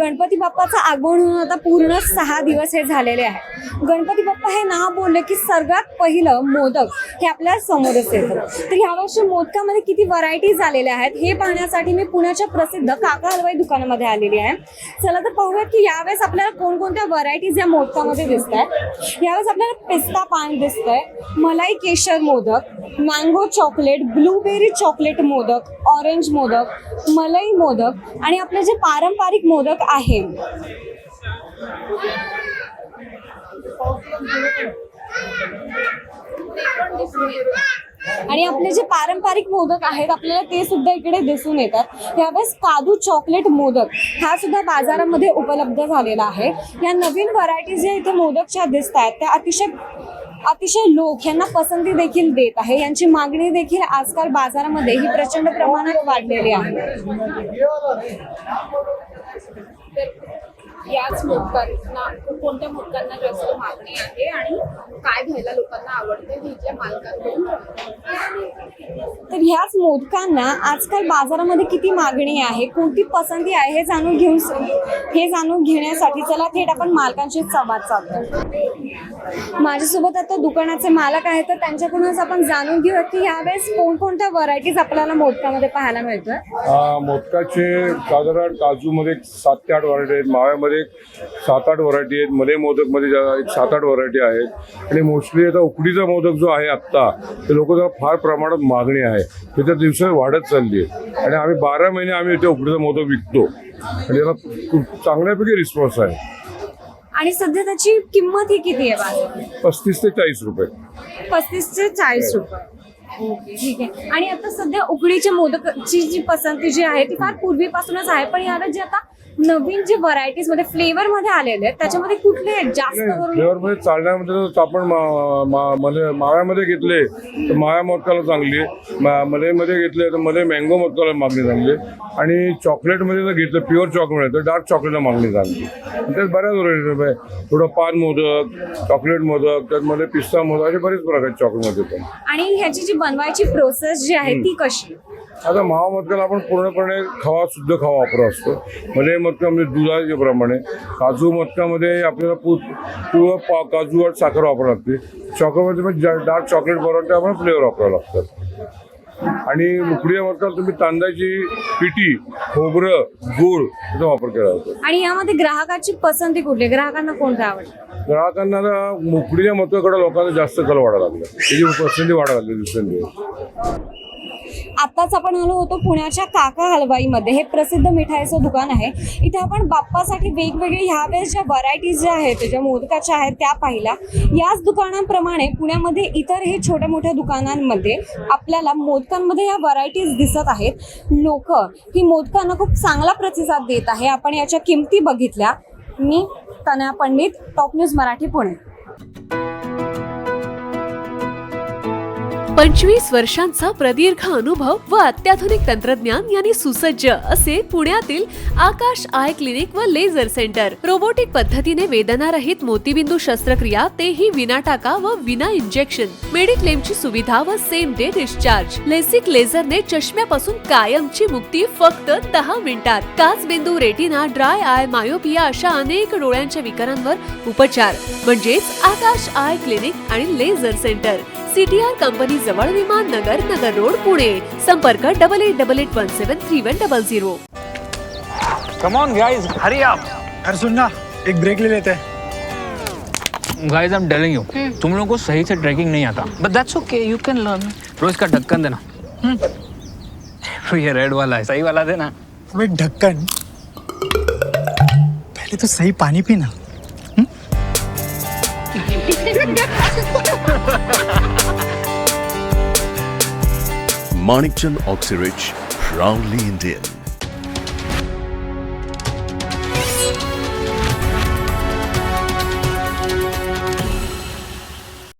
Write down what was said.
गणपती बाप्पाचं आगमन होऊन आता पूर्ण 6 दिवस हे झालेले आहे. गणपती बाप्पा हे नाव बोलले की सर्वात पहिलं मोदक हे आपल्या समोरच येतं. तर यावर्षी मोदकामध्ये किती व्हरायटीज आलेल्या आहेत हे पाहण्यासाठी मी पुण्याच्या प्रसिद्ध काका हलवाई दुकानामध्ये आलेली आहे. चला तर पाहूयात की यावेळेस आपल्याला कोणकोणत्या व्हरायटीज या मोदकामध्ये दिसत आहेत. यावेळेस आपल्याला पिस्ता पान दिसतंय, मलाई केशर modak, mango chocolate, blueberry chocolate modak, orange modak, मलाई मोदक आणि आपले जे पारंपरिक मोदक आहे आणि आपले जे पारंपरिक मोदक आहेत आपल्याला ते सुद्धा इकडे दिसून येतात. यावेळेस काजू चॉकलेट मोदक हा सुद्धा बाजारामध्ये उपलब्ध झालेला आहे. या नवीन व्हरायटीज ज्या इथे मोदकच्या दिसत आहेत त्या अतिशय लोक यांना पसंती देखील देत आहे. यांची मागणी देखील आजकाल बाजारामध्ये ही प्रचंड प्रमाणात वाढलेली आहे. याच मोदकांना कोणत्या मोदकांना जास्त मागणी आहे आणि काय घ्यायला लोकांना आवडते हे इथल्या मालकांकडून. तर ह्याच मोदकांना आजकाल बाजारामध्ये किती मागणी आहे, कोणती पसंती आहे हे जाणून घेण्यासाठी चला थेट आपण मालकांशी संवाद साधतो. माझ्यासोबत आता दुकानाचे मालक आहेत तर त्यांच्याकडूनच आपण जाणून घेऊया की यावेळेस कोणकोणत्या व्हरायटीज आपल्याला मोदकामध्ये पाहायला मिळतोय. मोदकाचे साधारण काजूमध्ये 7 ते 8 व्हरायटी आहेत, माव्यामध्ये 7-8 व्हरायटी आहेत, मले मोदकमध्ये 7-8 व्हरायटी आहेत आणि मोस्टली आता उकडीचा मोदक जो आहे आत्ता ते लोक जरा फार प्रमाणात मागणी आहे, त्याच्या दिवसात वाढत चालली आहे आणि आम्ही 12 महिने आम्ही इथे उकडीचा मोदक विकतो आणि त्याला खूप चांगल्यापैकी रिस्पॉन्स आहे. आणि सध्या त्याची किंमत ही किती आहे बाजारात? 35 ते 40 रुपये. 35 ते 40 रुपये. ओके, ठीक आहे. आणि आता सध्या उकडीच्या मोदकाची जी पसंती जी आहे ती फार पूर्वीपासूनच आहे, पण याला जे आता नवीन जे व्हरायटीज मध्ये फ्लेवर मध्ये आलेले आहेत त्याच्यामध्ये कुठले जास्त करून फ्लेवर मध्ये चालण्यामध्ये आपण माव्यामध्ये घेतले तर माव्या मोदकाला चांगली आहे, मलेमध्ये घेतले तर मले मँगो मोदकाला मागणी चांगली आणि चॉकलेटमध्ये जर घेतलं प्युअर चॉकलेट तर डार्क चॉकलेटला मागणी चांगली. त्यात बऱ्याच व्हरायटी आहे, थोडं पान मोदक, चॉकलेट मोदक, त्यामध्ये पिस्ता मोदक असे बरेच प्रकार आहेत चॉकलेटमध्ये पण. आणि ह्याची जी बनवायची प्रोसेस जी आहे ती कशी? आता मावा मोदकाला आपण पूर्णपणे शुद्ध खवा वापरत असतो. मले मोदकामध्ये दुधाच्या प्रमाणे, काजू मोदकामध्ये आपल्याला पूर्ण काजू आणि साखर वापरावी लागते. चॉकलेटमध्ये पण डार्क चॉकलेट बरोबर ते आपण फ्लेवर वापरावं लागतात आणि उकडीच्या मोदकाला तुम्ही तांदळाची पिठी, खोबरं, गूळ याचा वापर केला जातो. आणि यामध्ये ग्राहकाची पसंती कुठली, ग्राहकांना कोणतं आवडतं? ग्राहकांना उकडीच्या मोदकाकडे लोकांना जास्त कल वाढायला लागला, त्याची पसंती वाढायला लागली दिवसेंदिवस. आताच आपण आलो होतो पुण्याच्या काका हलवाईमध्ये. हे प्रसिद्ध मिठाईचं दुकान आहे. इथे आपण बाप्पासाठी वेगवेगळे ह्यावेळेस ज्या व्हरायटीज ज्या आहेत ज्या मोदकाच्या आहेत त्या पाहिल्या. याच दुकानांप्रमाणे पुण्यामध्ये इतरही छोट्या मोठ्या दुकानांमध्ये आपल्याला मोदकांमध्ये या व्हरायटीज दिसत आहेत. लोक ही मोदकांना खूप चांगला प्रतिसाद देत आहे. आपण याच्या किमती बघितल्या. मी तनया पंडित, टॉप न्यूज मराठी, पुणे. 25 वर्षांचा प्रदीर्घ अनुभव व अत्याधुनिक तंत्रज्ञान यांनी सुसज्ज असे पुण्यातील आकाश आय क्लिनिक व लेझर सेंटर. रोबोटिक पद्धतीने वेदनारहित मोतीबिंदू शस्त्रक्रिया, तेही विना टाका व विना इंजेक्शन. मेडिक्लेमची सुविधा व सेम डे डिस्चार्ज. लेसिक लेझरने चष्म्यापासून कायमची मुक्ती फक्त 10 मिनिटात. काचबिंदू, रेटिना, ड्राय आय, मायोपिया अशा अनेक डोळ्यांच्या विकारांवर उपचार म्हणजेच आकाश आय क्लिनिक आणि लेझर सेंटर. CTR कंपनी जवळ, विमान नगर, नगर रोड, पुणे. संपर्क 8888173100. Come on guys, hurry up. अरे सुन ना, एक ब्रेक ले लेते हैं. Guys, I'm telling you, तुम लोगों को सही से ट्रैकिंग नहीं आता. But that's okay, you can learn. रोज का ढक्कन देना. तो ये रेड वाला है, सही वाला देना. अबे ढक्कन, पहले तो सही पानी पीना. Manikchand Oxyrich, proudly Indian.